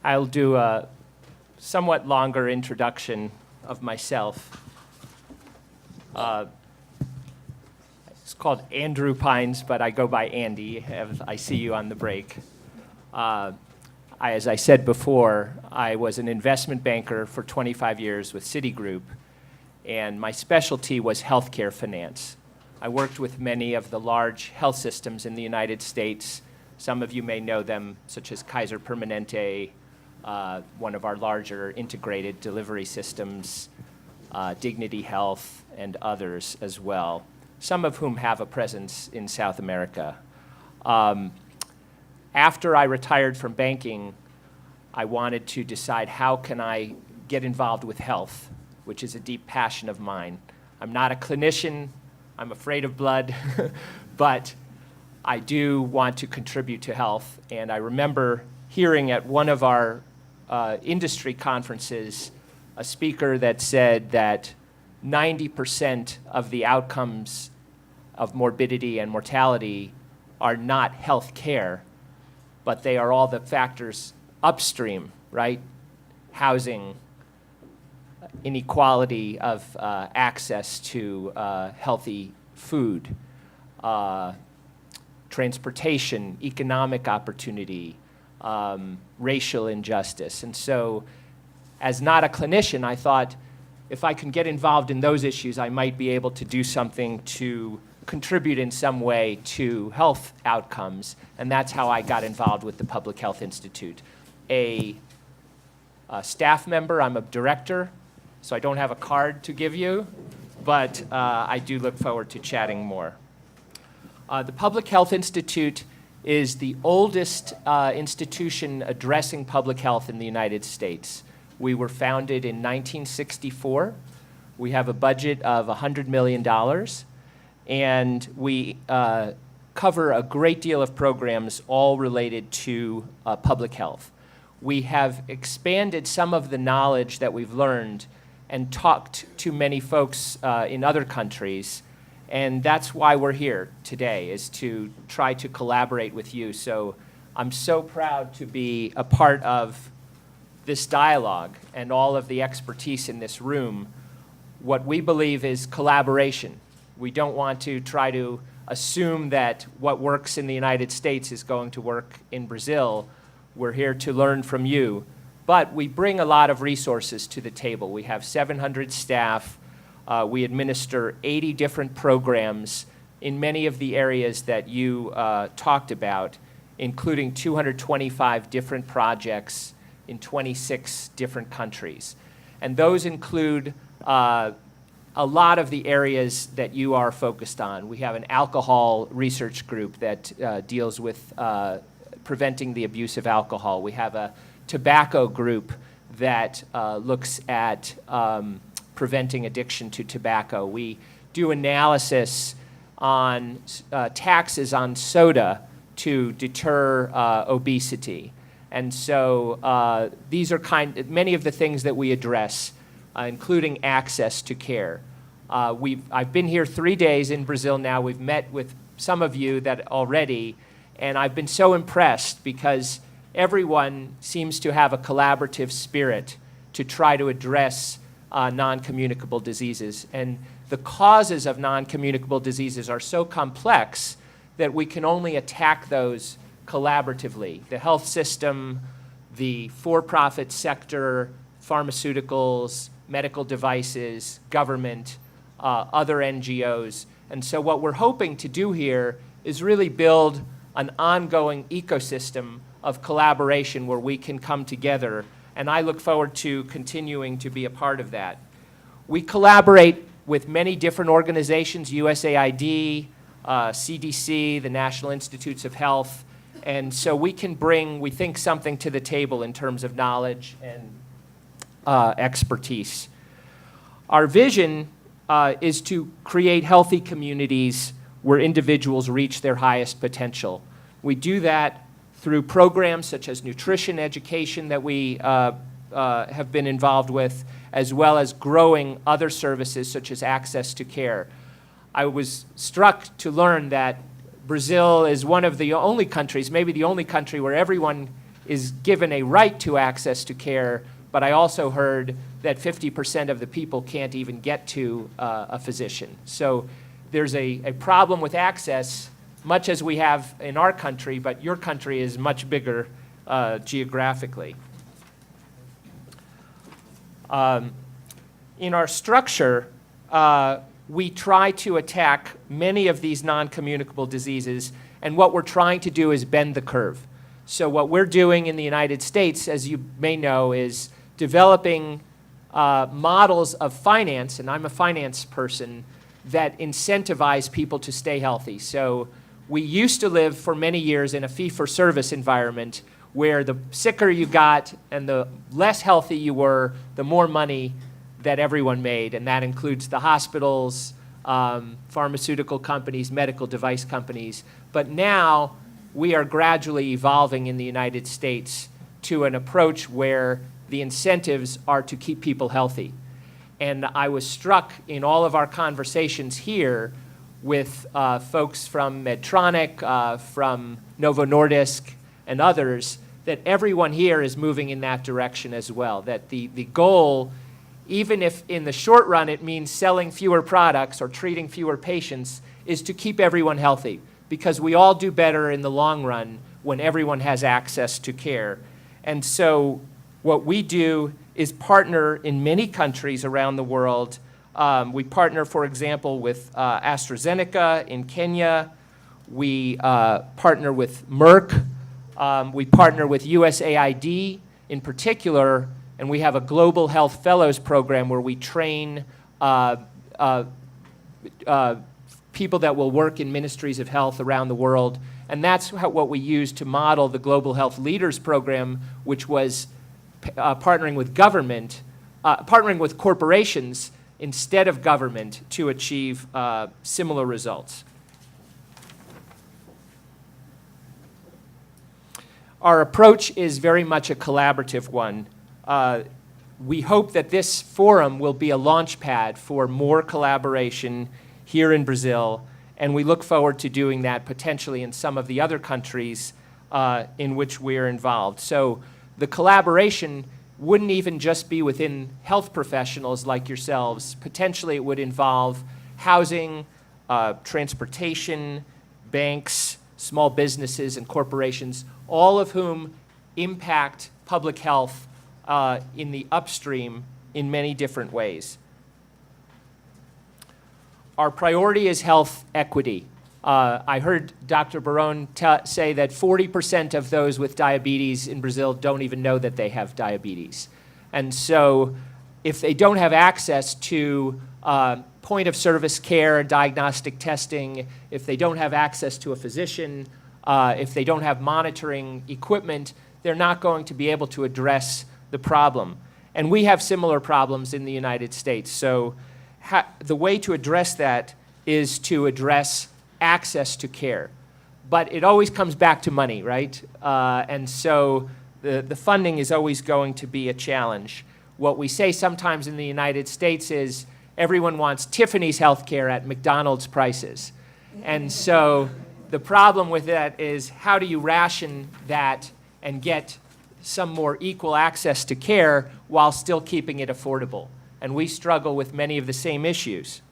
I'll do a somewhat longer introduction of myself. It's called Andrew Pines, but I go by Andy, as I see you on the break. As I said before, I was an investment banker for 25 years with Citigroup, and my specialty was healthcare finance. I worked with many of the large health systems in the United States. Some of you may know them, such as Kaiser Permanente, one of our larger integrated delivery systems, Dignity Health, and others as well, some of whom have a presence in South America. After I retired from banking, I wanted to decide how can I get involved with health, which is a deep passion of mine. I'm not a clinician, I'm afraid of blood, but I do want to contribute to health. And I remember hearing at one of our industry conferences a speaker that said that 90% of the outcomes of morbidity and mortality are not health care, but they are all the factors upstream, right? Housing, inequality of access to healthy food, transportation, economic opportunity, racial injustice. And so, as not a clinician, I thought if I can get involved in those issues, I might be able to do something to contribute in some way to health outcomes. And that's how I got involved with the Public Health Institute. A staff member, I'm a director, so I don't have a card to give you, but I do look forward to chatting more. The Public Health Institute is the oldest institution addressing public health in the United States. We were founded in 1964. We have a budget of $100 million, and we cover a great deal of programs all related to public health. We have expanded some of the knowledge that we've learned and talked to many folks in other countries, and that's why we're here today, is to try to collaborate with you. So I'm so proud to be a part of this dialogue and all of the expertise in this room. What we believe is collaboration. We don't want to try to assume that what works in the United States is going to work in Brazil. We're here to learn from you. But we bring a lot of resources to the table. We have 700 staff. We administer 80 different programs in many of the areas that you talked about, including 225 different projects in 26 different countries. And those include a lot of the areas that you are focused on. We have an alcohol research group that deals with preventing the abuse of alcohol. We have a tobacco group that looks at preventing addiction to tobacco. We do analysis on taxes on soda to deter obesity. And so these are many of the things that we address, including access to care. I've been here 3 days in Brazil now. We've met with some of you that already, and I've been so impressed because everyone seems to have a collaborative spirit to try to address non-communicable diseases. And the causes of non-communicable diseases are so complex that we can only attack those collaboratively. The health system, the for-profit sector, pharmaceuticals, medical devices, government, other NGOs. And so what we're hoping to do here is really build an ongoing ecosystem of collaboration where we can come together, and I look forward to continuing to be a part of that. We collaborate with many different organizations, USAID, CDC, the National Institutes of Health, and so we can bring, we think, something to the table in terms of knowledge and expertise. Our vision is to create healthy communities where individuals reach their highest potential. We do that through programs such as nutrition education that we have been involved with, as well as growing other services such as access to care. I was struck to learn that Brazil is one of the only countries, maybe the only country, where everyone is given a right to access to care, but I also heard that 50% of the people can't even get to a physician. So there's a problem with access, much as we have in our country, but your country is much bigger geographically. In our structure, we try to attack many of these non-communicable diseases, and what we're trying to do is bend the curve. So what we're doing in the United States, as you may know, is developing models of finance, and I'm a finance person, that incentivize people to stay healthy. So we used to live for many years in a fee-for-service environment where the sicker you got and the less healthy you were, the more money that everyone made, and that includes the hospitals, pharmaceutical companies, medical device companies. But now we are gradually evolving in the United States to an approach where the incentives are to keep people healthy. And I was struck in all of our conversations here with folks from Medtronic, from Novo Nordisk, and others, that everyone here is moving in that direction as well, that the goal, even if in the short run it means selling fewer products or treating fewer patients, is to keep everyone healthy, because we all do better in the long run when everyone has access to care. And so what we do is partner in many countries around the world. We partner, for example, with AstraZeneca in Kenya. We partner with Merck. We partner with USAID in particular, and we have a Global Health Fellows program where we train people that will work in ministries of health around the world. And that's what we use to model the Global Health Leaders program, which was partnering with government, partnering with corporations instead of government to achieve similar results. Our approach is very much a collaborative one. We hope that this forum will be a launch pad for more collaboration here in Brazil, and we look forward to doing that potentially in some of the other countries in which we're involved. So the collaboration wouldn't even just be within health professionals like yourselves. Potentially it would involve housing, transportation, banks, small businesses, and corporations, all of whom impact public health in the upstream in many different ways. Our priority is health equity. I heard Dr. Barone say that 40% of those with diabetes in Brazil don't even know that they have diabetes. And so if they don't have access to point of service care, diagnostic testing, if they don't have access to a physician, if they don't have monitoring equipment, they're not going to be able to address the problem. And we have similar problems in the United States. So the way to address that is to address access to care. But it always comes back to money, right? And so the funding is always going to be a challenge. What we say sometimes in the United States is everyone wants Tiffany's healthcare at McDonald's prices. And so the problem with that is how do you ration that and get some more equal access to care while still keeping it affordable? And we struggle with many of the same issues.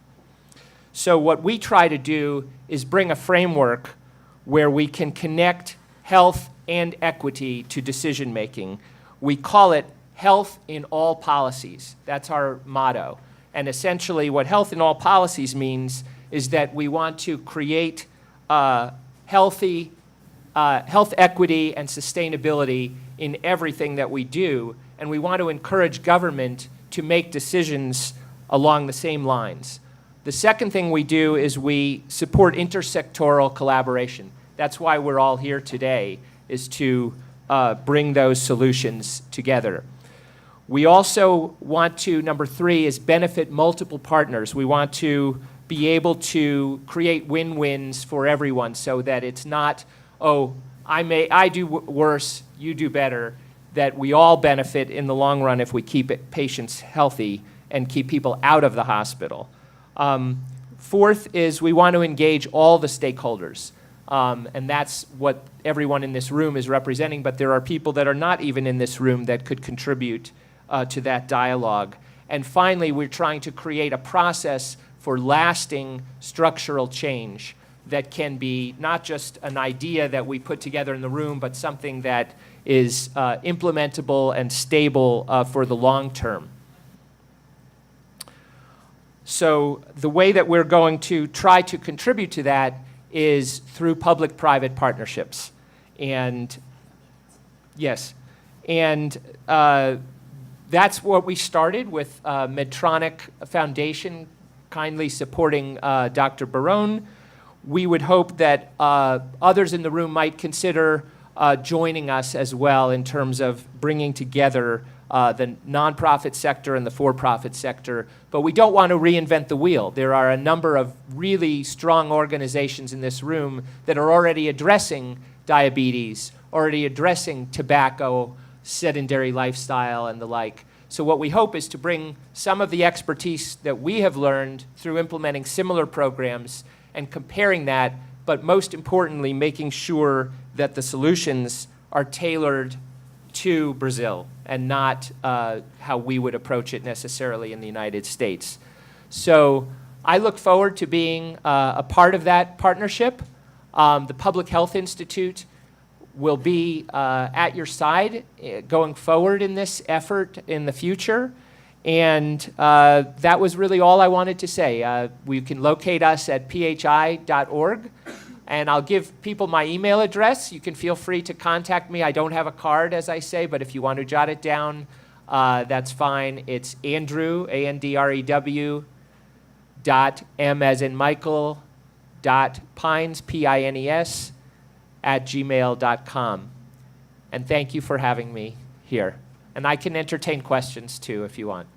So what we try to do is bring a framework where we can connect health and equity to decision making. We call it health in all policies. That's our motto. And essentially what health in all policies means is that we want to create health equity and sustainability in everything that we do, and we want to encourage government to make decisions along the same lines. The second thing we do is we support intersectoral collaboration. That's why we're all here today, is to bring those solutions together. We also want to, number three, is benefit multiple partners. We want to be able to create win-wins for everyone so that it's not, oh, I do worse, you do better, that we all benefit in the long run if we keep patients healthy and keep people out of the hospital. Fourth is we want to engage all the stakeholders. And that's what everyone in this room is representing, but there are people that are not even in this room that could contribute to that dialogue. And finally, we're trying to create a process for lasting structural change that can be not just an idea that we put together in the room, but something that is implementable and stable for the long term. So the way that we're going to try to contribute to that is through public-private partnerships. And yes, and that's what we started with Medtronic Foundation kindly supporting Dr. Barone. We would hope that others in the room might consider joining us as well in terms of bringing together the nonprofit sector and the for-profit sector. But we don't want to reinvent the wheel. There are a number of really strong organizations in this room that are already addressing diabetes, already addressing tobacco, sedentary lifestyle, and the like. So what we hope is to bring some of the expertise that we have learned through implementing similar programs and comparing that, but most importantly, making sure that the solutions are tailored to Brazil and not how we would approach it necessarily in the United States. So I look forward to being a part of that partnership. The Public Health Institute will be at your side going forward in this effort in the future. And that was really all I wanted to say. You can locate us at phi.org. And I'll give people my email address. You can feel free to contact me. I don't have a card, as I say, but if you want to jot it down, that's fine. It's Andrew, A-N-D-R-E-W, .m as in Michael, .pines, P-I-N-E-S, @gmail.com. And thank you for having me here. And I can entertain questions, too, if you want.